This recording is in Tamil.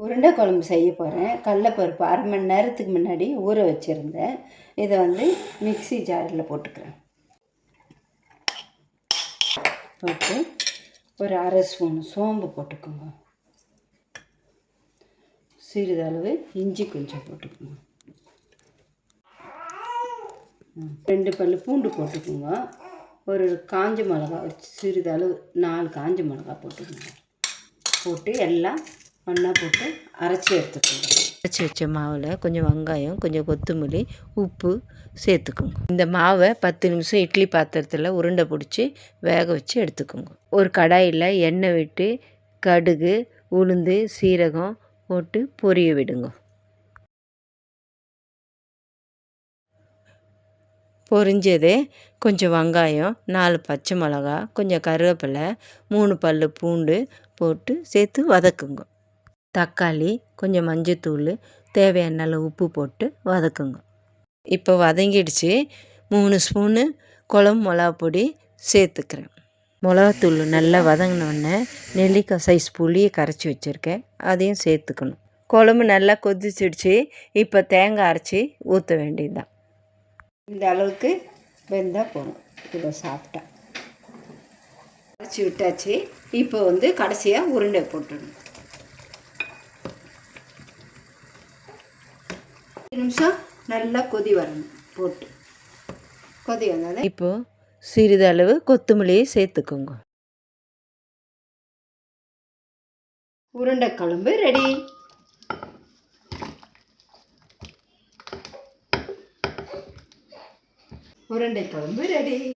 உருண்டை குழம்பு செய்ய போகிறேன். கடலைப்பருப்பு அரை மணி நேரத்துக்கு முன்னாடி ஊற வச்சுருந்தேன். இதை வந்து மிக்ஸி ஜாரில் போட்டுக்கிறேன். போட்டு ஒரு அரை ஸ்பூன் சோம்பு போட்டுக்கோங்க. சிறிதளவு இஞ்சி கொஞ்சம் போட்டுக்கோங்க. 2 பல் பூண்டு போட்டுக்கோங்க. ஒரு காஞ்ச மிளகா சிறிதளவு 4 காஞ்ச மிளகா போட்டுக்கோங்க. போட்டு எல்லாம் ஒன்றா போட்டு அரைச்சி எடுத்துக்கோங்க. அரைச்சி வச்ச மாவில் கொஞ்சம் வெங்காயம், கொஞ்சம் கொத்தமல்லி, உப்பு சேர்த்துக்கோங்க. இந்த மாவை 10 நிமிஷம் இட்லி பாத்திரத்தில் உருண்டை பிடிச்சி வேக வச்சு எடுத்துக்கோங்க. ஒரு கடாயில் எண்ணெய் விட்டு கடுகு, உளுந்து, சீரகம் போட்டு பொரிய விடுங்க. பொரிஞ்சது கொஞ்சம் வெங்காயம், 4 பச்சை மிளகா, கொஞ்சம் கருவேப்பிலை, 3 பல் பூண்டு போட்டு சேர்த்து வதக்குங்க. தக்காளி, கொஞ்சம் மஞ்சத்தூள், தேவையான அளவு உப்பு போட்டு வதக்குங்க. இப்போ வதங்கிடுச்சு. 3 ஸ்பூனு குழம்பு மிளகா பொடி சேர்த்துக்கிறேன். மிளகாத்தூள் நல்லா வதங்கினோடனே நெல்லிக்காய் சைஸ் புளியை கரைச்சி வச்சுருக்கேன், அதையும் சேர்த்துக்கணும். குழம்பு நல்லா கொதிச்சிடுச்சு. இப்போ தேங்காய் அரைச்சி ஊற்ற வேண்டியதுதான். இந்த அளவுக்கு வெந்தால் போதும். இதை சாப்பிட்டா அரைச்சி விட்டாச்சு. இப்போ வந்து கடைசியாக உருண்டை போட்டுடணும். 5 நிமிஷம் நல்லா கொதி வரணும். போட்டு கொதி வந்தால் இப்போது சிறிதளவு கொத்தமல்லியை சேர்த்துக்கோங்க. உருண்டை குழம்பு ரெடி. உருண்டை குழம்பு ரெடி.